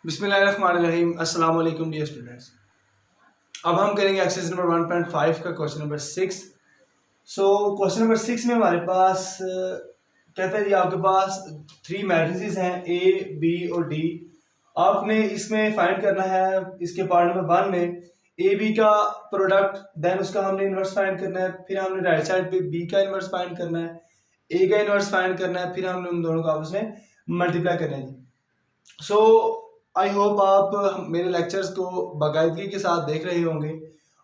बिस्मिल्लाहिर्रहमानिर्रहीम। अस्सलाम वालेकुम डियर स्टूडेंट्स। अब हम करेंगे एक्सरसाइज नंबर 1.5 का क्वेश्चन नंबर 6। क्वेश्चन नंबर 6 में हमारे पास कहता है जी आपके पास 3 मैट्रिसेस हैं ए बी और डी। आपने इसमें फाइंड करना है इसके पार्ट नंबर 1 में ए बी का प्रोडक्ट, देन उसका हमने इन्वर्स फाइंड करना है, फिर हमने राइट साइड पे बी का इन्वर्स फाइंड करना है, ए का इन्वर्स फाइंड करना है, फिर हमने उन दोनों को आपस में मल्टीप्लाई करना है जी। आई होप आप मेरे लेक्चर्स को बाकायदगी के साथ देख रहे होंगे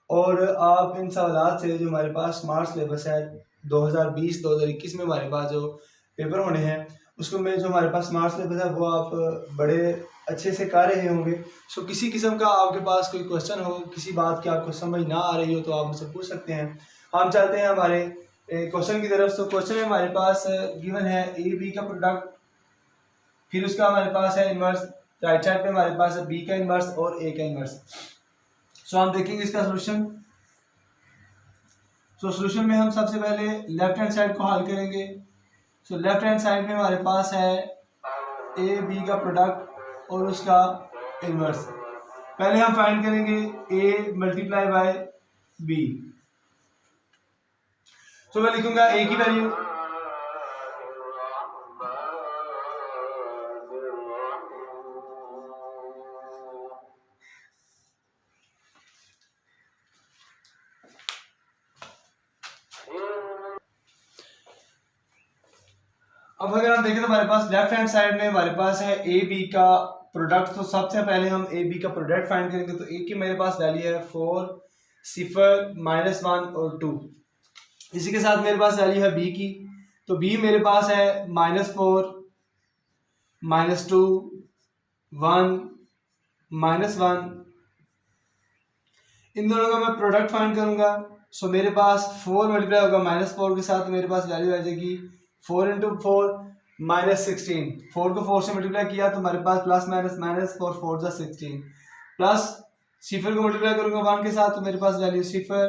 और आप इन सवालात से जो हमारे पास स्मार्ट सिलेबस है 2020-2021 में हमारे पास जो पेपर होने हैं उसको में जो हमारे पास स्मार्ट सिलेबस है वो आप बड़े अच्छे से कर रहे होंगे। किसी किस्म का आपके पास कोई क्वेश्चन हो, किसी बात की आपको समझ ना आ रही हो तो आप मुझसे पूछ सकते हैं। हम चलते हैं हमारे क्वेश्चन की तरफ। क्वेश्चन में हमारे पास गिवन है ए बी का प्रोडक्ट, फिर उसका हमारे पास है इन्वर्स, राइट साइड पे हमारे पास है बी का इन्वर्स और ए का इन्वर्स। हम देखेंगे इसका सोल्यूशन। सोल्यूशन में हम सबसे पहले लेफ्ट हैंड साइड को हल करेंगे। लेफ्ट हैंड साइड में हमारे पास है ए बी का प्रोडक्ट और उसका इन्वर्स। पहले हम फाइंड करेंगे ए मल्टीप्लाई बाय बी। मैं लिखूंगा ए की वैल्यू अब अगर हम देखें तो हमारे पास लेफ्ट हैंड साइड में हमारे पास है ए बी का प्रोडक्ट। तो सबसे पहले हम ए बी का प्रोडक्ट फाइंड करेंगे। तो ए की मेरे पास वैल्यू है 4, 0, -1 और 2। इसी के साथ मेरे पास वैल्यू है बी की। तो बी मेरे पास है -4, -2, 1, -1। इन दोनों का मैं प्रोडक्ट फाइंड करूंगा। मेरे पास 4 मल्टीप्लाई होगा -4 के साथ, तो मेरे पास वैल्यू आ जाएगी 4 × 4 -16। 4 को 4 से मल्टीप्लाई किया तो हमारे पास प्लस माइनस 4 4 16 प्लस 0 को मल्टीप्लाई करूंगा 1 के साथ तो मेरे पास वैल्यू 0।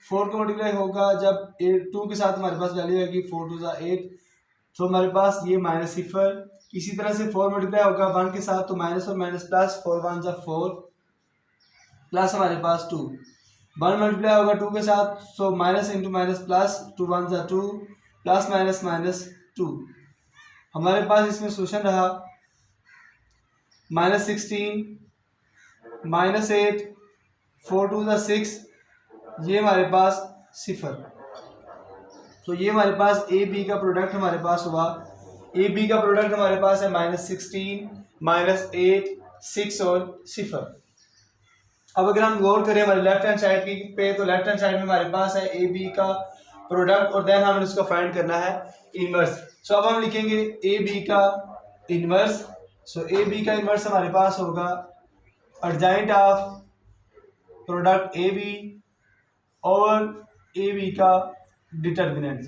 4 को मल्टीप्लाई होगा जब 2 के साथ हमारे पास वैल्यू आएगी 4 2 8। तो हमारे पास ये -0। इसी तरह से 4 मल्टीप्लाई होगा 1 के साथ तो माइनस और माइनस प्लस 4 1 4 प्लस हमारे पास 2। 1 मल्टीप्लाई होगा 2 के साथ, so minus into minus plus 2 1 2 plus minus 2। हमारे पास इसमें सोल्यूशन रहा -16, -8, 4 2 6, ये हमारे पास 0। तो ये हमारे पास ए बी का प्रोडक्ट हमारे पास हुआ। ए बी का प्रोडक्ट हमारे पास है -16, -8, 6 और 0। अब अगर हम गौर करें हमारे लेफ्ट हैंड साइड पे, तो लेफ्ट हैंड साइड में हमारे पास है ए बी का प्रोडक्ट और देन हमें उसको फाइंड करना है इनवर्स। अब हम लिखेंगे ए बी का इनवर्स। ए बी का इनवर्स हमारे पास होगा adjoint of product A B और ए बी का डिटर्मिनेंट।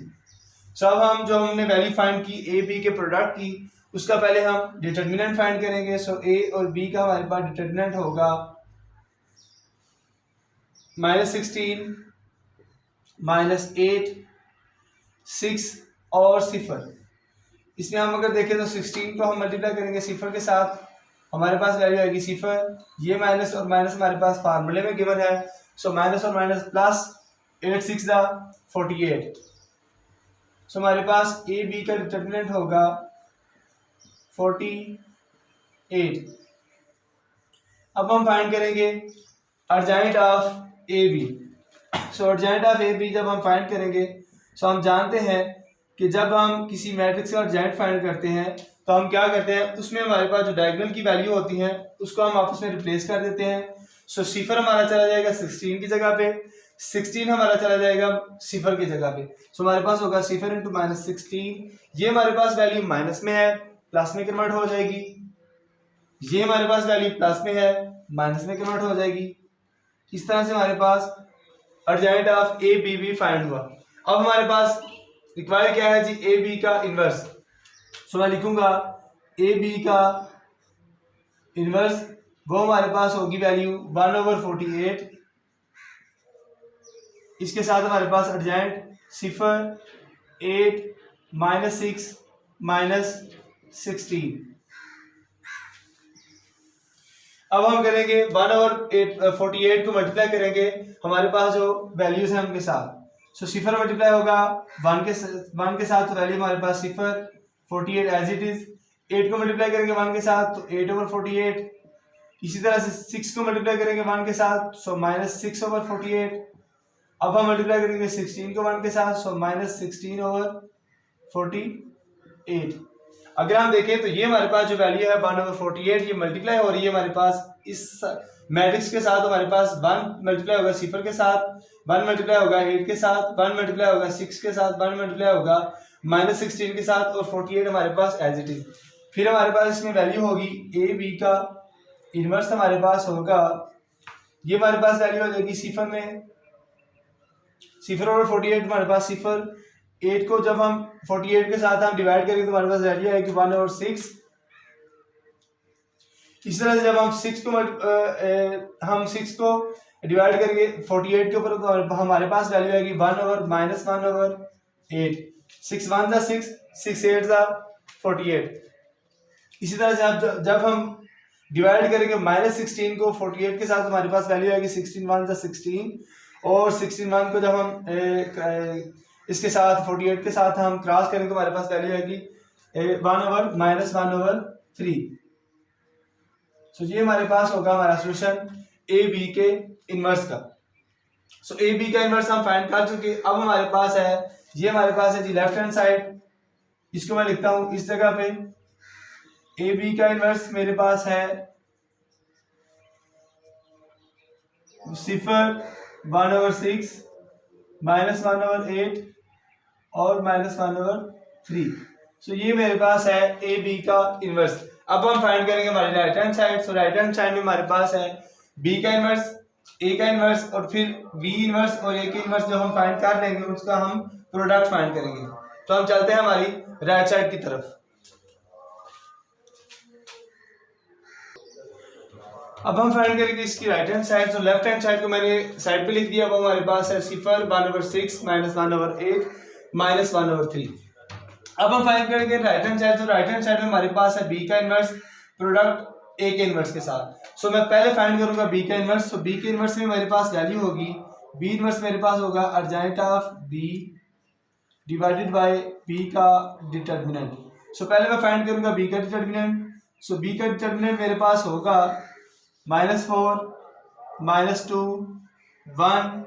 अब हम जो हमने वैल्यू फाइंड की ए बी के प्रोडक्ट की, उसका पहले हम डिटर्मिनेंट फाइंड करेंगे। ए और बी का हमारे पास डिटर्मिनेंट होगा -16, -8, 6 और 0। इसमें हम अगर देखें तो 16 को हम मल्टीप्लाई करेंगे 0 के साथ, हमारे पास वैल्यू आएगी 0। ये माइनस और माइनस हमारे पास फार्मूले में गिवन है। माइनस और माइनस प्लस 8 6 48। हमारे पास ए बी का डिटर्मिनेंट होगा 48। अब हम फाइंड करेंगे adjoint of A B. Adjoint of A B जब हम फाइंड करेंगे हम जानते हैं कि जब हम किसी मैट्रिक्स का एडजॉइंट फाइंड करते हैं तो हम क्या करते हैं, उसमें हमारे पास जो डायगोनल की वैल्यू होती हैं उसको हम आपस में रिप्लेस कर देते हैं। 0 हमारा चला जाएगा 16 की जगह पे, 16 हमारा चला जाएगा 0 की जगह पे। हमारे पास होगा 0 × -16। ये हमारे पास वैल्यू माइनस में है, प्लस में कन्वर्ट हो जाएगी। ये हमारे पास वैल्यू प्लस में है, माइनस में कन्वर्ट हो जाएगी। इस तरह से हमारे पास एडजॉइंट ऑफ ए बी भी फाइंड हुआ। अब हमारे पास रिक्वायर क्या है जी, ए बी का इनवर्स। मैं लिखूंगा ए बी का इनवर्स, वो हमारे पास होगी वैल्यू 1/48। इसके साथ हमारे पास एडजॉइंट 0, 8, -6, -16। अब हम करेंगे 1/48 को मल्टीप्लाई करेंगे हमारे पास जो वैल्यूज हैं उनके साथ। सो सिफर मल्टीप्लाई होगा 1 के साथ, तो वैल्यू हमारे पास सिफर 48 एज इट इज। 8 को मल्टीप्लाई करेंगे 1 के साथ तो 8/48। इसी तरह से 6 को मल्टीप्लाई करेंगे 1 के साथ, सो -6/48। अब हम मल्टीप्लाई करेंगे 16 को 1 के साथ, सो -16/48। अगर हम देखें तो ये हमारे पास जो वैल्यू है 1/48 ये मल्टीप्लाई हो रही है हमारे पास इस मैट्रिक्स के साथ। हमारे पास 1 मल्टीप्लाई होगा सिफर के साथ, 1 मल्टीप्लाई होगा 8 के साथ, 1 मल्टीप्लाई होगा 6 के साथ, 1 मल्टीप्लाई होगा -16 के साथ, और 48 हमारे पास एज इट इज। फिर हमारे पास इसमें वैल्यू होगी ए बी का इनवर्स हमारे पास होगा, ये हमारे पास वैल्यू हो जाएगी सिफर में, सिफर और 48 हमारे पास सिफर। 8 को जब हम 48 के साथ हम डिवाइड करेंगे तो हमारे पास वैल्यू आएगी 1/6। इस तरह से जब हम 6 को डिवाइड करेंगे 48 के ऊपर तो हमारे पास वैल्यू आएगी 1/-1/8। 6 1 = 6, 6 8 = 48। इसी तरह से जब हम डिवाइड करेंगे -16 को 48 के साथ हमारे पास वैल्यू आएगी 16 1 = 16, और 16 1 को जब हम इसके साथ 48 के साथ हम क्रॉस करेंगे तो हमारे पास वैल्यू आएगी 1/-1/3। सो ये हमारे पास होगा हमारा सोल्यूशन ए बी के इनवर्स का। सो ए बी का इनवर्स हम फाइंड कर चुके। अब हमारे पास है, ये हमारे पास है जी लेफ्ट हैंड साइड, इसको मैं लिखता हूं इस जगह पे। ए बी का इनवर्स मेरे पास है सिफर 1/6 -1/8 और -1/3। सो ये मेरे पास है ए बी का इनवर्स। अब हम फाइंड करेंगे हमारे राइट हैंड साइड। सो राइट हैंड साइड में हमारे पास है बी का इनवर्स, ए का इनवर्स और फिर बी इनवर्स और ए के इनवर्स जो हम फाइंड कर लेंगे उसका हम प्रोडक्ट फाइंड करेंगे। तो हम चलते हैं हमारी राइट साइड की तरफ। अब हम फाइंड करेंगे इसकी राइट हैंड साइड। तो लेफ्ट हैंड साइड को मैंने साइड पे लिख दिया। अब हमारे पास है सिफर 1/6 -1/8 -1/3। अब हम फाइंड करेंगे राइट हैंड साइड। तो राइट हैंड साइड में हमारे पास है बी का इनवर्स प्रोडक्ट ए के इनवर्स के साथ। सो मैं पहले फाइंड करूंगा बी का इनवर्स। तो बी के इनवर्स में मेरे पास वैल्यू होगी, बी इनवर्स मेरे पास होगा adjoint of B divided by B का डिटर्मिनेंट। सो पहले मैं फाइंड करूंगा बी का डिटर्मिनेंट। सो बी का डिटर्मिनेंट मेरे पास होगा -4 -2 1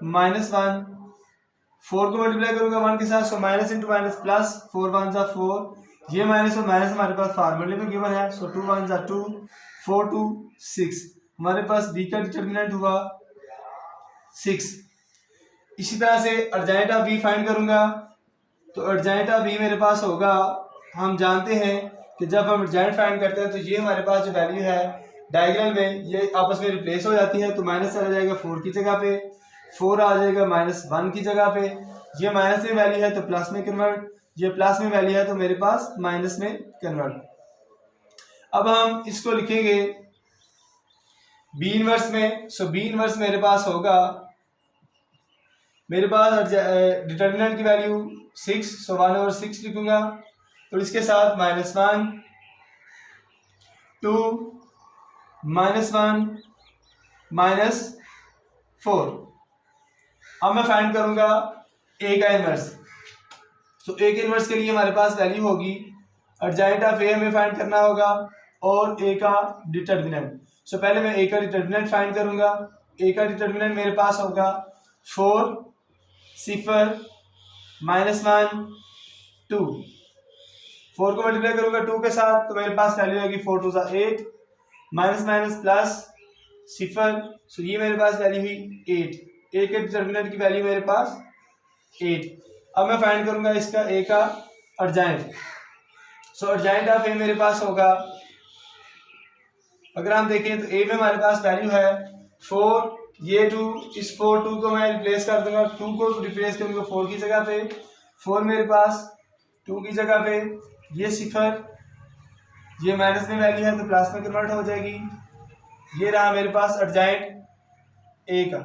-1। 4 को मल्टीप्लाई करूंगा 1 के साथ, so minus into minus plus, 4 1 = 4। ये माइनस और माइनस हमारे पास फार्मूले में गिवन है। सो 2 1 = 2, 4 2 6। हमारे पास बी का डिटर्मिनेंट हुआ 6। इसी तरह से अर्जेंट ऑफ बी फाइंड करूंगा। तो अर्जेंट ऑफ बी मेरे पास होगा, हम जानते हैं कि जब हम अर्जेंट फाइंड करते हैं तो ये हमारे पास जो वैल्यू है डायग्राम में ये आपस में रिप्लेस हो जाती है। तो माइनस चला जाएगा 4 की जगह पे, 4 आ जाएगा -1 की जगह पे। ये माइनस में वैल्यू है तो प्लस में कन्वर्ट, ये प्लस में वैल्यू है तो मेरे पास माइनस में कन्वर्ट। अब हम इसको लिखेंगे बी इनवर्स में। सो बी इनवर्स मेरे पास होगा, मेरे पास डिटर्मिनेंट की वैल्यू 6, सो 1/6 लिखूंगा और इसके साथ -1 2 -1 -4। अब मैं फाइंड करूंगा ए का इनवर्स। सो ए के इनवर्स के लिए हमारे पास वैल्यू होगी, अर्जेंट ऑफ ए हमें फाइंड करना होगा और ए का डिटर्मिनेंट। सो पहले मैं ए का डिटर्मिनेंट फाइंड करूंगा। ए का डिटर्मिनेंट मेरे पास होगा 4 सिफर -1 2। 4 को मल्टीप्लाई करूंगा 2 के साथ तो मेरे पास वैल्यू होगी 4 2 = 8, माइनस माइनस प्लस सिफर। सो ये मेरे पास वैल्यू हुई 8। ए के डिटर्मिनेंट की वैल्यू मेरे पास 8। अब मैं फाइंड करूंगा इसका ए का अर्जेंट। सो अर्जेंट ऑफ ए मेरे पास होगा, अगर हम देखें तो ए में हमारे पास वैल्यू है 4, ये 2, इस 4 2 को मैं रिप्लेस कर दूंगा। 2 को रिप्लेस करूंगा 4 की जगह पे, 4 मेरे पास 2 की जगह पे, ये सिफर, ये माइनस में वैल्यू है तो प्लस में कन्वर्ट हो जाएगी। ये रहा मेरे पास अर्जेंट ए का।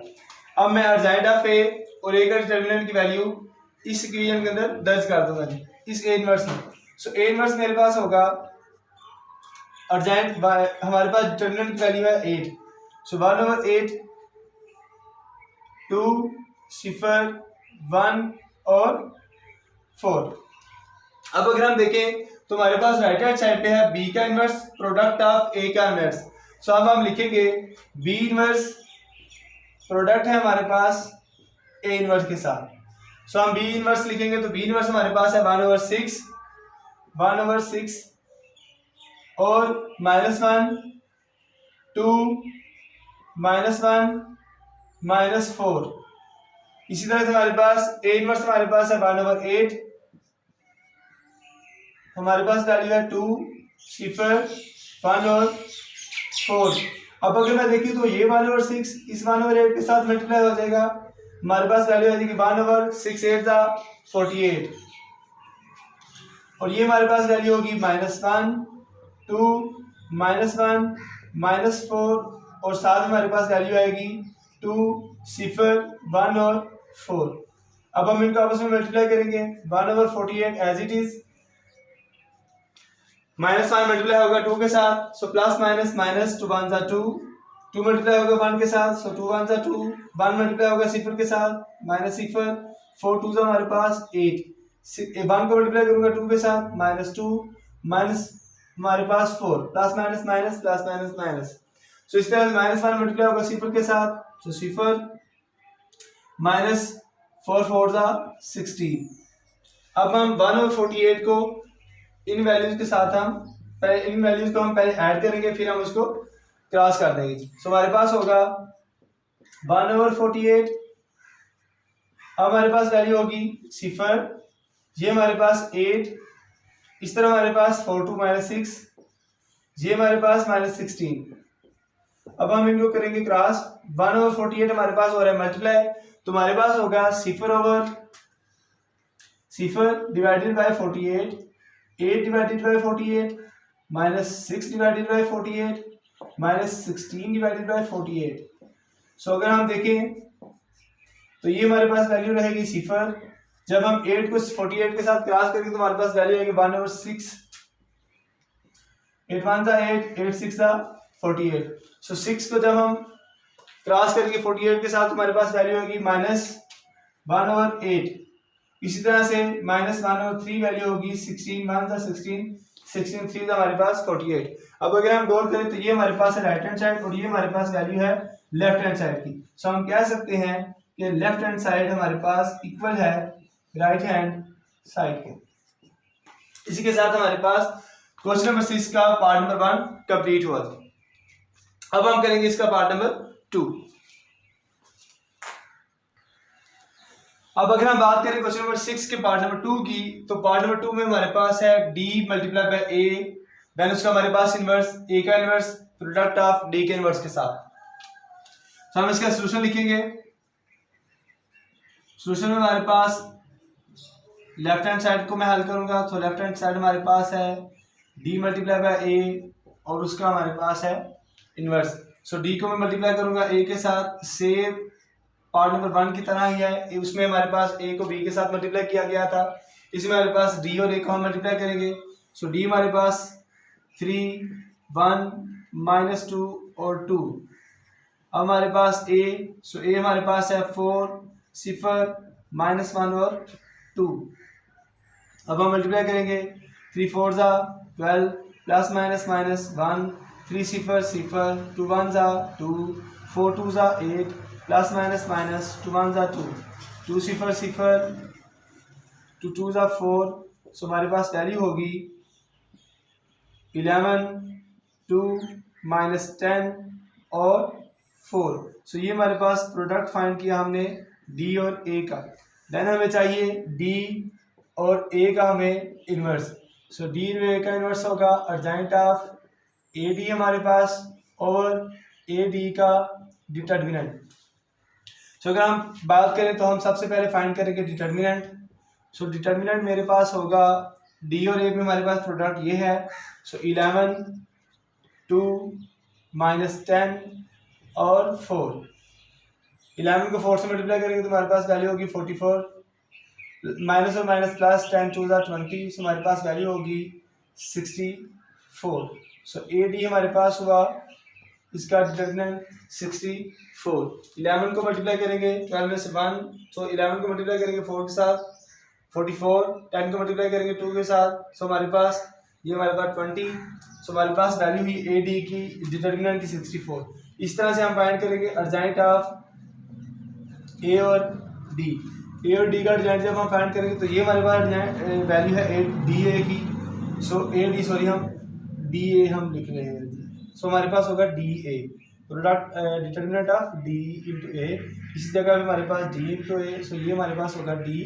अब मैं अर्जेंट ऑफ ए और ए का डिटर्मिनेंट की वैल्यू इस इक्वेशन के अंदर दर्ज कर दूंगा जी, इस ए इनवर्स में। सो ए इनवर्स मेरे पास होगा अर्जेंट हमारे पास डिटर्मिनेंट की वैल्यू है 8, सो 1/8 2 0 1 और 4। अब अगर हम देखें तो हमारे पास राइट हैंड साइड पे है बी का इनवर्स प्रोडक्ट ऑफ ए का इनवर्स। सो अब हम लिखेंगे बी इनवर्स प्रोडक्ट है हमारे पास ए इनवर्स के साथ। सो हम बी इनवर्स लिखेंगे तो बी इनवर्स हमारे पास है 1/6 और -1 2 -1 -4। इसी तरह से हमारे पास ए इनवर्स हमारे पास है 1/8, हमारे पास वैल्यू है 2 0 1 और 4। अब अगर मैं देखी तो ये 1/6 इस 1/8 के साथ मल्टीप्लाई हो जाएगा, हमारे पास वैल्यू आ जाएगी 1/6 8 48 और ये हमारे पास वैल्यू होगी -1 2 -1 -4 और साथ हमारे पास वैल्यू आएगी 2 0 1 और 4। अब हम इनको आपस में मल्टीप्लाई करेंगे 1/48 एज इट इज, -1 मल्टीप्लाई होगा 2 के साथ, सो प्लस माइनस 2 1 2 2 मल्टीप्लाई होगा 1 के साथ, सो 2 1 2 1 मल्टीप्लाई होगा 0 के साथ -0 4 2 हमारे पास 8 1 को मल्टीप्लाई करूंगा 2 के साथ -2 माइनस हमारे पास 4 प्लस माइनस। सो इस तरह -1 मल्टीप्लाई होगा 0 के साथ, सो 0 -4 4 16। अब हम 1/48 को इन वैल्यूज के साथ हम इन वैल्यूज को हम पहले ऐड करेंगे, फिर हम उसको क्रॉस कर देंगे। सो हमारे पास होगा 1/48, अब हमारे पास वैल्यू होगी 0, ये हमारे पास 8, इस तरह हमारे पास 4 2 -6, ये हमारे पास -16। अब हम इनको करेंगे क्रॉस, 1/48 हमारे पास हो रहा है मल्टीप्लाई, तो हमारे पास होगा 0/0 divided by 48 8 divided by 48 -6 divided by 48 -16 divided by 48। सो अगर हम देखें तो ये हमारे पास वैल्यू रहेगी 0। जब हम 8 को 48 के साथ क्रॉस करेंगे तो हमारे पास वैल्यू आएगी 1/6 8 1 8 8 6 48। सो 6 को जब हम क्रॉस करेंगे 48 के साथ तो हमारे पास वैल्यू होगी -1/8। इसी तरह से -1/3 वैल्यू होगी 16 1 16 16 3 हमारे पास 48। अब अगर हम गौर करें तो ये हमारे पास है राइट हैंड साइड और ये हमारे पास वैल्यू है लेफ्ट हैंड साइड की। सो हम कह सकते हैं कि लेफ्ट हैंड साइड हमारे पास इक्वल है राइट हैंड साइड के। इसी के साथ हमारे पास क्वेश्चन नंबर 6 का पार्ट नंबर 1 कंप्लीट हुआ। अब हम करेंगे इसका पार्ट नंबर 2। अब अगर हम बात करें क्वेश्चन नंबर 6 के पार्ट नंबर 2 की, तो पार्ट नंबर 2 में हमारे पास है d multiply by a, then उसका हमारे पास इनवर्स a का इनवर्स प्रोडक्ट ऑफ d के इनवर्स के साथ। तो हम इसका सॉल्यूशन लिखेंगे। सॉल्यूशन में हमारे पास लेफ्ट हैंड साइड को मैं हल करूंगा, तो लेफ्ट हैंड साइड हमारे पास है d मल्टीप्लाई बाय a और उसका हमारे पास है इनवर्स। सो d को मैं मल्टीप्लाई करूंगा a के साथ, सेम पार्ट नंबर 1 की तरह ही है, उसमें हमारे पास a को b के साथ मल्टीप्लाई किया गया था, इसमें हमारे पास d और a को हम मल्टीप्लाई करेंगे। सो d हमारे पास 3 1 -2 और 2। अब हमारे पास a, सो a हमारे पास है 4 0 -1 और 2। अब हम मल्टीप्लाई करेंगे 3 4 12 प्लस माइनस 1 3 0 0 2 1 2 4 2 8 प्लस माइनस 2 1 2 2 0 0 2 2 4। सो हमारे पास वैल्यू होगी 11 2 -10 और 4। सो ये हमारे पास प्रोडक्ट फाइंड किया हमने d और a का। देन हमें चाहिए d और a का हमें इनवर्स। सो d और a का इनवर्स होगा अर्जेंट ऑफ ad हमारे पास और ad का डिटर्मिनेंट। सो अगर हम बात करें तो हम सबसे पहले फाइंड करेंगे डिटर्मिनेंट। सो डिटर्मिनेंट मेरे पास होगा d और a में हमारे पास प्रोडक्ट ये है। सो 11 2 -10 और 4। 11 को 4 से मल्टीप्लाई करेंगे तो हमारे पास वैल्यू होगी 44। माइनस और माइनस प्लस 10 2 20। सो हमारे पास वैल्यू होगी 64। सो ए डी हमारे पास हुआ, इसका डिटर्मिनेंट 64। 11 को मल्टीप्लाई करेंगे 12 में से 1, सो 11 को मल्टीप्लाई करेंगे 4 के साथ 44, 10 को मल्टीप्लाई करेंगे 2 के साथ, सो हमारे पास ये हमारे पास 20। सो हमारे पास वैल्यू हुई ए डी की डिटर्मिनेंट की 64। इस तरह से हम फाइंड करेंगे अर्जेंट ऑफ ए और डी। ए और डी का अर्जेंट जब हम फाइंड करेंगे तो ये हमारे पास वैल्यू है डी ए की, सो ए डी सॉरी हम डी ए हम लिख रहे हैं, सो हमारे पास होगा D A, product determinant of D into A. इसी जगह हमारे पास डी इंटू ए, सो ये हमारे पास होगा D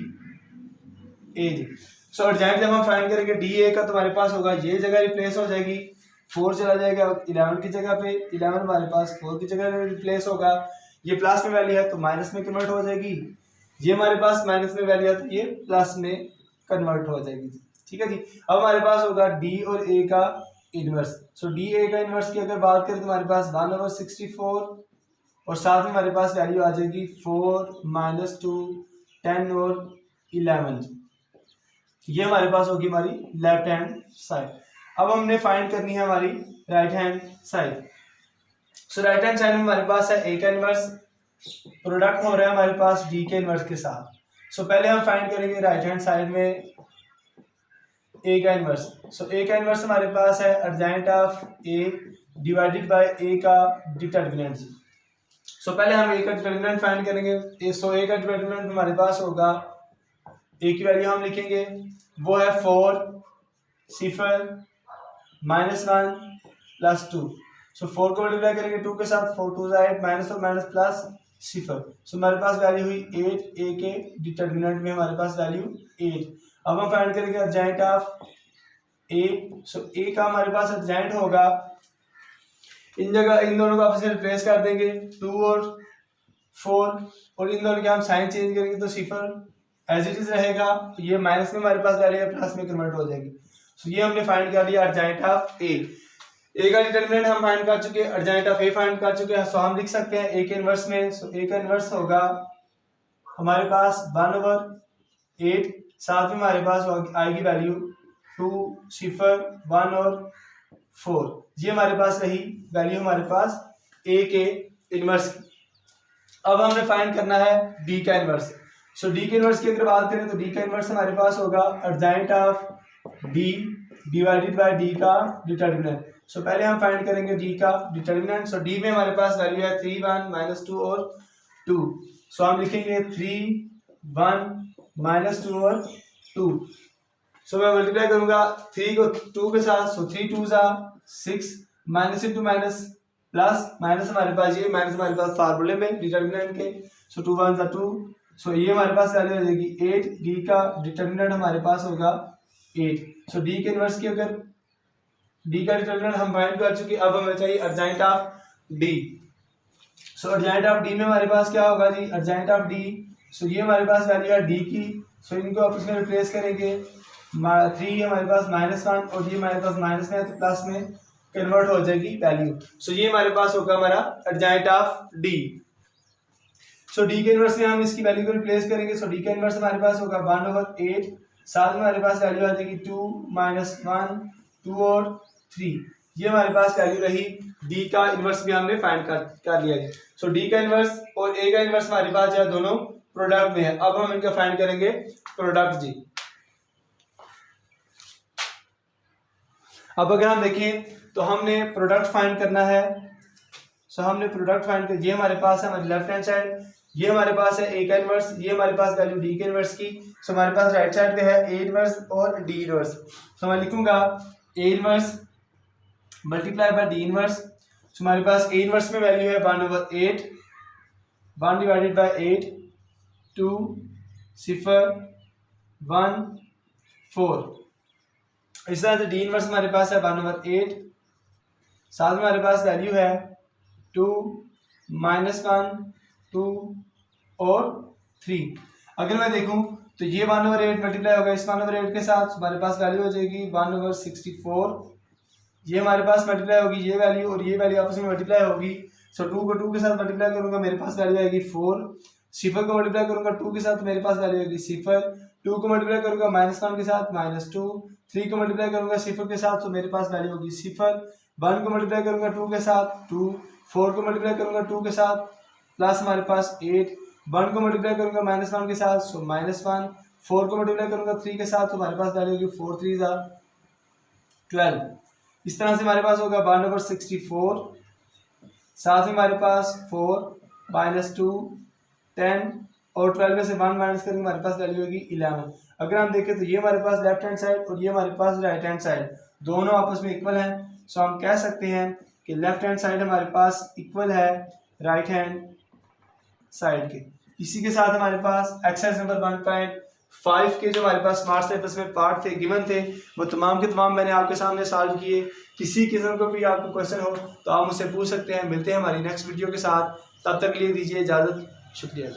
A D. So urgent जब हम फाइंड करेंगे डी ए का तो हमारे पास होगा ये जगह रिप्लेस हो जाएगी, 4 चला जाएगा 11 की जगह पे, 11 हमारे पास 4 की जगह रिप्लेस होगा, ये प्लस में वैल्यू है तो माइनस में कन्वर्ट हो जाएगी, ये हमारे पास माइनस में वैल्यू है तो ये प्लस में कन्वर्ट हो जाएगी। ठीक है जी। अब हमारे पास होगा डी और ए का इनवर्स। सो डी ए का इनवर्स की अगर बात करें तो हमारे पास 1/64 और साथ में हमारे पास वैल्यू आ जाएगी 4 - 2 10 और 11। ये हमारे पास होगी हमारी लेफ्ट हैंड साइड। अब हमने फाइंड करनी है हमारी राइट हैंड साइड। सो राइट हैंड साइड में हमारे पास है ए का इनवर्स, प्रोडक्ट हो रहा है हमारे पास डी के इनवर्स के साथ। सो पहले हम फाइंड करेंगे राइट हैंड साइड में ए का इनवर्स। सो ए का इनवर्स हमारे पास है adjoint of A divided by A का डिटर्मिनेंट। सो पहले हम ए का डिटर्मिनेंट फाइंड करेंगे। सो ए का डिटर्मिनेंट हमारे पास होगा, ए की वैल्यू हम लिखेंगे वो है 4 0 -1 + 2। सो 4 को मल्टीप्लाई करेंगे 2 के साथ, 4 2 8 माइनस और माइनस प्लस 0। सो हमारे पास वैल्यू हुई 8, ए के डिटर्मिनेंट में हमारे पास वैल्यू 8। अब हम फाइंड करेंगे अर्जेंट ऑफ ए। सो ए का हमारे पास अर्जेंट होगा, इन जगह इन दोनों को आपस में रिप्लेस कर देंगे 2 और 4 और इन दोनों के हम साइन चेंज करेंगे तो 0 एज इट इज रहेगा, ये माइनस में हमारे पास वैल्यू है प्लस में कन्वर्ट हो जाएगी। सो ये हमने फाइंड कर लिया अर्जेंट ऑफ ए। ए का डिटर्मिनेंट हम फाइंड कर चुके हैं, अर्जेंट ऑफ ए फाइंड कर चुके हैं। सो हम लिख सकते हैं ए के इनवर्स में। सो ए का इनवर्स होगा हमारे पास 1/8, साथ में हमारे पास आएगी वैल्यू 2 0 1 और 4। ये हमारे पास रही वैल्यू हमारे पास ए के इनवर्स की। अब हमने फाइंड करना है डी का इनवर्स। सो डी के इनवर्स की अगर बात करें तो डी का इनवर्स हमारे पास होगा adjoint of D divided by D का डिटर्मिनेंट। सो पहले हम फाइंड करेंगे डी का डिटर्मिनेंट। सो डी में हमारे पास वैल्यू है 3 1 -2 और 2। सो हम लिखेंगे 3 1 -2 और 2। सो मैं मल्टीप्लाई करूंगा 3 को 2 के साथ, सो 3 2 6 minus into minus plus minus हमारे पास ये माइनस हमारे पास फार्मूले में डिटर्मिनेंट के। सो 2 1 2। सो ये हमारे पास वैल्यू हो जाएगी 8, डी का डिटर्मिनेंट हमारे पास होगा 8। सो डी के इनवर्स की अगर डी का डिटर्मिनेंट हम फाइंड कर चुके, अब हमें चाहिए urgent of D. So urgent of D में हमारे पास क्या होगा जी, अर्जेंट ऑफ डी। सो ये हमारे पास वैल्यू है डी की, सो इनको आपस में रिप्लेस करेंगे। 3 हमारे पास -1 और ये हमारे पास माइनस में है तो प्लस में कन्वर्ट हो जाएगी वैल्यू। सो ये हमारे पास होगा हमारा urgent of D. So D के इनवर्स में हम इसकी वैल्यू को रिप्लेस करेंगे। सो डी का इनवर्स हमारे पास होगा 1/8, साथ में हमारे पास वैल्यू आ जाएगी 2 -1 2 और 3। ये हमारे पास वैल्यू रही, डी का इनवर्स भी हमने फाइंड कर लिया है। सो डी का इनवर्स और ए का इनवर्स हमारे पास जो है दोनों प्रोडक्ट में है। अब हम इनका फाइंड करेंगे प्रोडक्ट जी। अब अगर हम देखें तो हमने प्रोडक्ट फाइंड करना है। सो हमने प्रोडक्ट फाइंड कर, ये हमारे पास है हमारी लेफ्ट हैंड साइड, ये हमारे पास है ए का इनवर्स, ये हमारे पास वैल्यू डी के इनवर्स की। सो हमारे पास राइट साइड पे है ए इनवर्स और डी इनवर्स। सो मैं लिखूंगा A inverse multiply by D inverse. So हमारे पास ए इनवर्स में वैल्यू है 1/8, 1 डिवाइडेड बाय 8 2 0 1 4। इस तरह से डी इनवर्स हमारे पास है 1/8, साथ में हमारे पास वैल्यू है 2 -1 2 और 3। अगर मैं देखूं तो ये 1/8 मल्टीप्लाई होगा इस 1/8 के साथ, हमारे पास वैल्यू हो जाएगी 1/64। ये हमारे पास मल्टीप्लाई होगी ये वैल्यू और ये वैल्यू आपस में मल्टीप्लाई होगी। सो 2 को 2 के साथ मल्टीप्लाई करूंगा, मेरे पास वैल्यू आएगी 4। 0 को मल्टीप्लाई करूंगा 2 के साथ, मेरे पास वैल्यू आएगी 0। 2 को मल्टीप्लाई करूंगा -1 के साथ -2। 3 को मल्टीप्लाई करूंगा 0 के साथ, तो मेरे पास वैल्यू होगी 0। 1 को मल्टीप्लाई करूँगा 2 के साथ 2, 4 को मल्टीप्लाई करूँगा 2 के साथ प्लस हमारे पास 8, 1 को मल्टीप्लाई करूँगा -1 के साथ सो -1, 4 को मल्टीप्लाई करूँगा 3 के साथ तो हमारे पास वैल्यू होगी 4 3 12। इस तरह से हमारे पास होगा 1/64, साथ में हमारे पास 4 -2 10 और 12 में से 1 माइनस करेंगे हमारे पास वैल्यू होगी 11। अगर हम देखें तो ये हमारे पास लेफ्ट हैंड साइड और ये हमारे पास राइट हैंड साइड दोनों आपस में इक्वल हैं। सो हम कह सकते हैं कि लेफ्ट हैंड साइड हमारे पास इक्वल है राइट हैंड साइड के। इसी के साथ हमारे पास एक्सरसाइज नंबर 1.5 के जो हमारे पास स्मार्ट सिलेबस में पार्ट थे गिवन थे वो तमाम के तमाम मैंने आपके सामने सॉल्व किए। किसी किस्म का भी आपको क्वेश्चन हो तो आप मुझसे पूछ सकते हैं। मिलते हैं हमारी नेक्स्ट वीडियो के साथ, तब तक के लिए दीजिए इजाज़त। शुक्रिया।